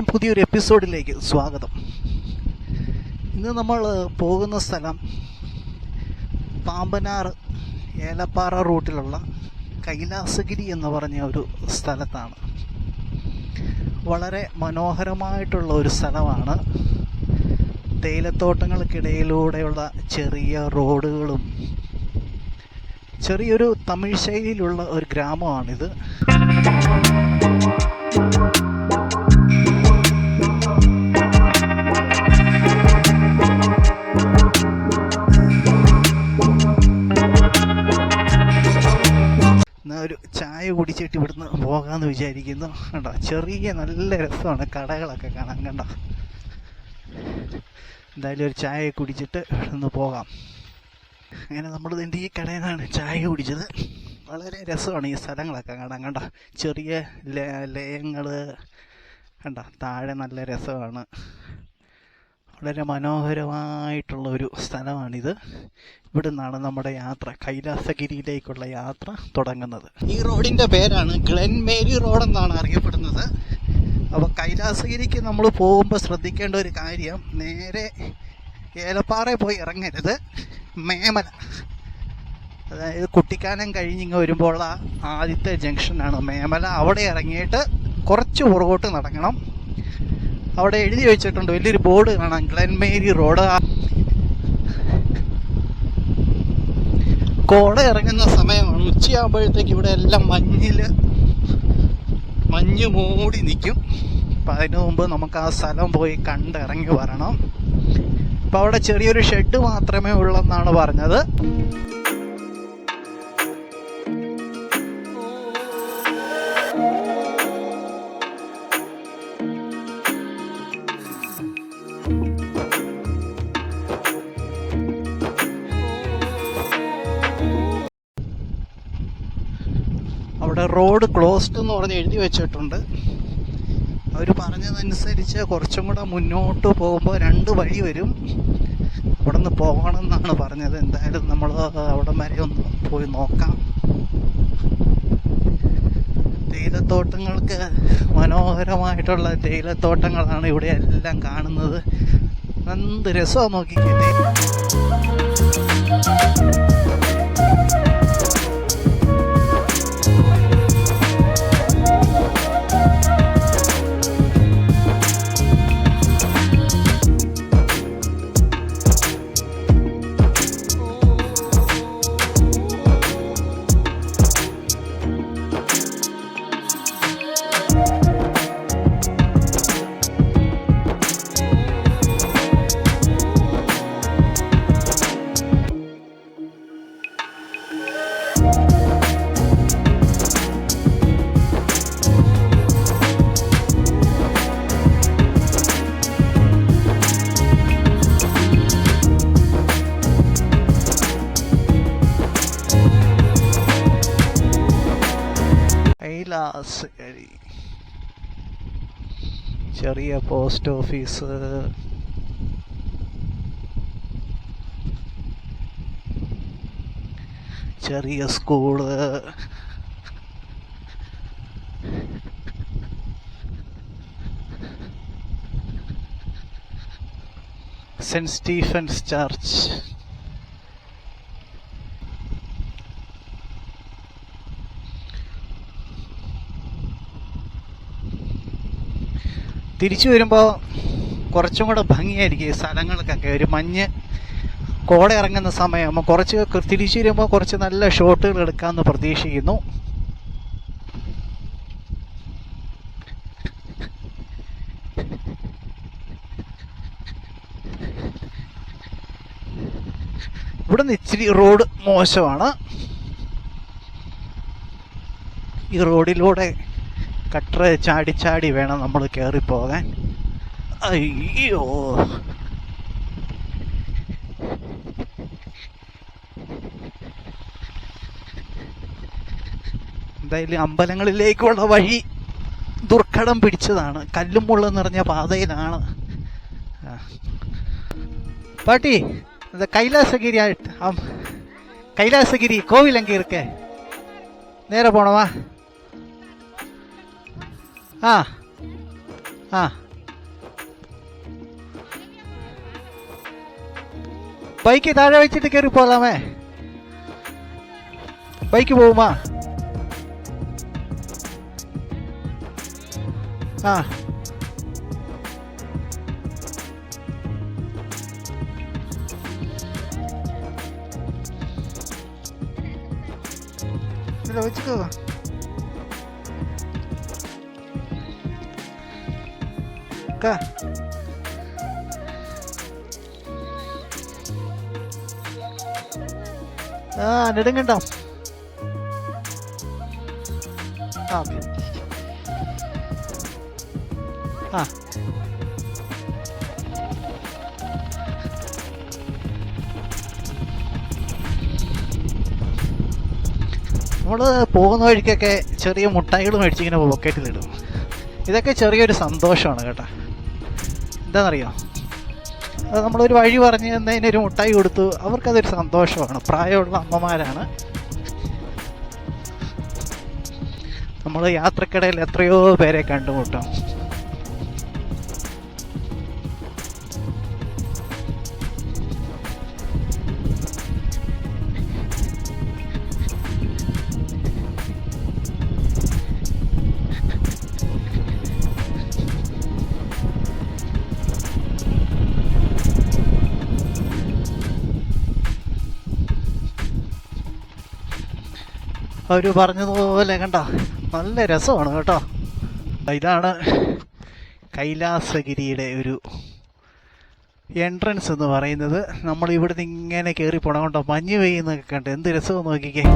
പുതിയൊരു എപ്പിസോഡിലേക്ക് സ്വാഗതം. ഇന്ന് നമ്മൾ പോകുന്ന സ്ഥലം പാമ്പനാർ ഏലപ്പാറ റൂട്ടിലുള്ള കൈലാസഗിരി എന്ന് പറഞ്ഞ ഒരു സ്ഥലത്താണ്. വളരെ മനോഹരമായിട്ടുള്ള ഒരു സ്ഥലമാണ്. തേയിലത്തോട്ടങ്ങൾക്കിടയിലൂടെയുള്ള ചെറിയ റോഡുകളും ചെറിയൊരു തമിഴ് ശൈലിയിലുള്ള ഒരു ഗ്രാമമാണിത്. ഒരു ചായ കുടിച്ചിട്ട് ഇവിടുന്ന് പോകാമെന്ന് വിചാരിക്കുന്നു. കണ്ടോ, ചെറിയ നല്ല രസമാണ് കടകളൊക്കെ കാണാൻ. കണ്ടോ, എന്തായാലും ഒരു ചായ കുടിച്ചിട്ട് ഇവിടുന്ന് പോകാം. അങ്ങനെ നമ്മൾ ഇതിൻ്റെ ഈ കടയിൽ നിന്നാണ് ചായ കുടിച്ചത്. വളരെ രസമാണ് ഈ സ്ഥലങ്ങളൊക്കെ കാണാൻ. കണ്ടോ, ചെറിയ ലയങ്ങൾ കണ്ടോ, താഴെ നല്ല രസമാണ്. വളരെ മനോഹരമായിട്ടുള്ള ഒരു സ്ഥലമാണിത്. ഇവിടെ നിന്നാണ് നമ്മുടെ യാത്ര, കൈലാസഗിരിയിലേക്കുള്ള യാത്ര തുടങ്ങുന്നത്. ഈ റോഡിൻ്റെ പേരാണ് ഗ്ലെൻ മേരി റോഡെന്നാണ് അറിയപ്പെടുന്നത്. അപ്പോൾ കൈലാസഗിരിക്ക് നമ്മൾ പോകുമ്പോൾ ശ്രദ്ധിക്കേണ്ട ഒരു കാര്യം, നേരെ ഏലപ്പാറയിൽ പോയി ഇറങ്ങരുത്. മേമല, അതായത് കുട്ടിക്കാനം കഴിഞ്ഞിങ്ങ് വരുമ്പോൾ ആദ്യത്തെ ജംഗ്ഷനാണ് മേമല. അവിടെ ഇറങ്ങിയിട്ട് കുറച്ച് പുറകോട്ട് നടക്കണം. അവിടെ എഴുതി വെച്ചിട്ടുണ്ട്, വലിയൊരു ബോർഡ് കാണാം, ഗ്ലെൻ മേരി റോഡ്. കോട ഇറങ്ങുന്ന സമയമാണ്, ഉച്ചയാകുമ്പോഴത്തേക്ക് ഇവിടെ എല്ലാം മഞ്ഞ് മൂടി നിൽക്കും. അപ്പം അതിനു മുമ്പ് നമുക്ക് ആ സ്ഥലം പോയി കണ്ടിറങ്ങി വരണം. അപ്പം അവിടെ ചെറിയൊരു ഷെഡ് മാത്രമേ ഉള്ളെന്നാണ് പറഞ്ഞത്. അവിടെ റോഡ് ക്ലോസ്ഡ് എന്ന് പറഞ്ഞ് എഴുതി വെച്ചിട്ടുണ്ട്. അവർ പറഞ്ഞതനുസരിച്ച് കുറച്ചും കൂടെ മുന്നോട്ട് പോകുമ്പോൾ 2 വഴി വരും. അവിടെ നിന്ന് പോകണം എന്നാണ് പറഞ്ഞത്. എന്തായാലും നമ്മൾ അവിടെ വരെ ഒന്ന് പോയി നോക്കാം. തേയിലത്തോട്ടങ്ങൾക്ക് മനോഹരമായിട്ടുള്ള തേയിലത്തോട്ടങ്ങളാണ് ഇവിടെ എല്ലാം കാണുന്നത്. എന്ത് രസമാണ് നോക്കിക്കേ. കൈലാസഗിരി, ചെറിയ പോസ്റ്റ് ഓഫീസ്, ചെറിയ സ്കൂള്, സെന്റ് സ്റ്റീഫൻസ് ചർച്ച്. തിരിച്ചു വരുമ്പോൾ കുറച്ചും കൂടെ ഭംഗിയായിരിക്കും ഈ സ്ഥലങ്ങൾക്കൊക്കെ. ഒരു കോട ഇറങ്ങുന്ന സമയമാകുമ്പോൾ തിരിച്ചു വരുമ്പോൾ കുറച്ച് നല്ല ഷോട്ടുകൾ എടുക്കാമെന്ന് പ്രതീക്ഷിക്കുന്നു. ഇവിടുന്ന് ഇച്ചിരി റോഡ് മോശമാണ്. ഈ റോഡിലൂടെ കട്ടർ ചാടി വേണം നമ്മൾ കയറിപ്പോകാൻ. അയ്യോ, എന്തായാലും അമ്പലങ്ങളിലേക്കുള്ള വഴി ദുർഘടം പിടിച്ചതാണ്. കല്ലും മുള്ളും നിറഞ്ഞ പാതയിലാണ്. பாட்டி இந்த கைலாசகிரி கைலாசகிரி கோவில் அங்கே இருக்க நேராக போனவா? ஆ ஆ ബൈക്ക് താഴെ വെച്ചിട്ട് കയറി പോകാമേ. ബൈക്ക് പോവുമാ? ആ ഇല്ല വെച്ചിട്ടോ. ആ നെടുങ്കണ്ടം. ആ ഓക്കെ. ആ നമ്മൾ പോകുന്ന വഴിക്കൊക്കെ ചെറിയ മുട്ടായികൾ മേടിച്ചിങ്ങനെ പോക്കറ്റിലിടും. ഇതൊക്കെ ചെറിയൊരു സന്തോഷമാണ് കേട്ടോ. എന്താണെന്നറിയോ, അത് നമ്മളൊരു വഴി പറഞ്ഞു തന്നതിനൊരു മുട്ടായി കൊടുത്തു, അവർക്കതൊരു സന്തോഷമാണ്. പ്രായമുള്ള അമ്മമാരാണ്. നമ്മൾ യാത്രക്കിടയിൽ എത്രയോ പേരെ കണ്ടുമുട്ടും. അവർ പറഞ്ഞതുപോലെ കണ്ടോ, നല്ല രസമാണ് കേട്ടോ. ഇതാണ് കൈലാസഗിരിയുടെ ഒരു എൻട്രൻസ് എന്ന് പറയുന്നത്. നമ്മൾ ഇവിടുന്ന് ഇങ്ങനെ കയറി പോകണം. കേട്ടോ, മഞ്ഞ് പെയ്യുന്നൊക്കെ കണ്ട് എന്ത് രസമെന്ന് നോക്കിക്കേ.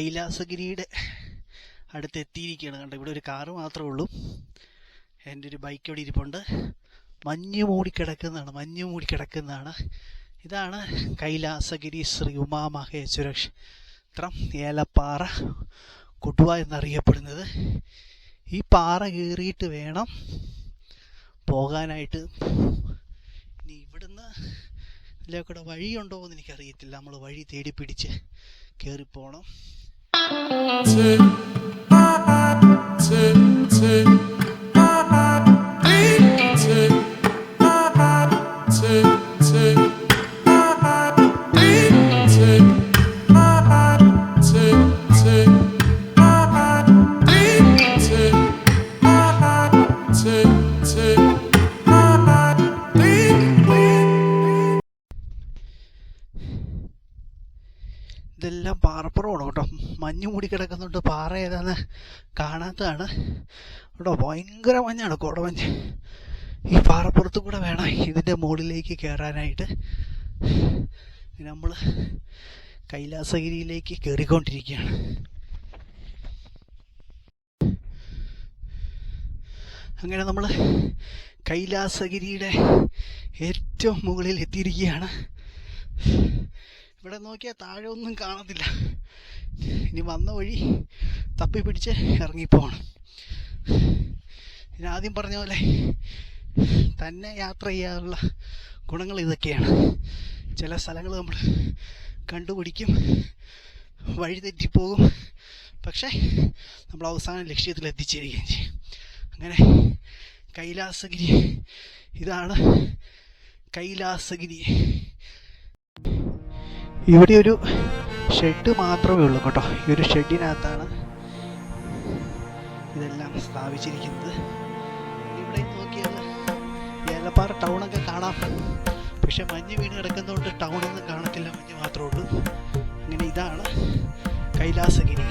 കൈലാസഗിരിയുടെ അടുത്ത് എത്തിയിരിക്കുകയാണ്. കണ്ടോ, ഇവിടെ ഒരു കാറ് മാത്രമേ ഉള്ളൂ. എൻ്റെ ഒരു ബൈക്ക് ഇവിടെ ഇരിപ്പുണ്ട്. മഞ്ഞ് മൂടിക്കിടക്കുന്നതാണ്. ഇതാണ് കൈലാസഗിരി ശ്രീ ഉമാമഹേശ്വര ക്ഷേത്രം, ഏലപ്പാറ കൊടുവ എന്നറിയപ്പെടുന്നത്. ഈ പാറ കയറിയിട്ട് വേണം പോകാനായിട്ട്. ഇനി ഇവിടുന്ന് ഇതിലേക്കൂടെ വഴിയുണ്ടോ എന്ന് എനിക്കറിയത്തില്ല. നമ്മൾ വഴി തേടി പിടിച്ച് കയറിപ്പോണം. ഇതെല്ലാം പാറപ്പുറമാണ് കേട്ടോ. മഞ്ഞ് മൂടി കിടക്കുന്നുണ്ട്. പാറ ഏതാന്ന് കാണാത്തതാണ് കേട്ടോ. ഭയങ്കര മഞ്ഞാണ്, കോടമഞ്ഞ്. ഈ പാറപ്പുറത്ത് കൂടെ വേണം ഇതിൻ്റെ മുകളിലേക്ക് കയറാനായിട്ട്. നമ്മൾ കൈലാസഗിരിയിലേക്ക് കയറിക്കൊണ്ടിരിക്കുകയാണ്. അങ്ങനെ നമ്മൾ കൈലാസഗിരിയുടെ ഏറ്റവും മുകളിൽ എത്തിയിരിക്കുകയാണ്. ഇവിടെ നോക്കിയാൽ താഴെ ഒന്നും കാണത്തില്ല. ഇനി വന്ന വഴി തപ്പി പിടിച്ച് ഇറങ്ങിപ്പോകണം. ഞാൻ ആദ്യം പറഞ്ഞ പോലെ തന്നെ യാത്ര ചെയ്യാനുള്ള ഗുണങ്ങൾ ഇതൊക്കെയാണ്. ചില സ്ഥലങ്ങൾ നമ്മൾ കണ്ടുപിടിക്കും, വഴി തെറ്റിപ്പോകും, പക്ഷേ നമ്മൾ അവസാന ലക്ഷ്യത്തിൽ എത്തിച്ചേരുകയും ചെയ്യും. അങ്ങനെ കൈലാസഗിരി, ഇതാണ് കൈലാസഗിരി. ഇവിടെ ഒരു ഷെഡ് മാത്രമേ ഉള്ളൂ കേട്ടോ. ഈ ഒരു ഷെഡിനകത്താണ് ഇതെല്ലാം സ്ഥാപിച്ചിരിക്കുന്നത്. ഇവിടെ നോക്കിയാൽ ഏലപ്പാറ ടൗണൊക്കെ കാണാം, പക്ഷെ മഞ്ഞ് വീണ് കിടക്കുന്നതുകൊണ്ട് ടൗണൊന്നും കാണത്തില്ല, മഞ്ഞ് മാത്രമേ ഉള്ളൂ. അങ്ങനെ ഇതാണ് കൈലാസഗിരി.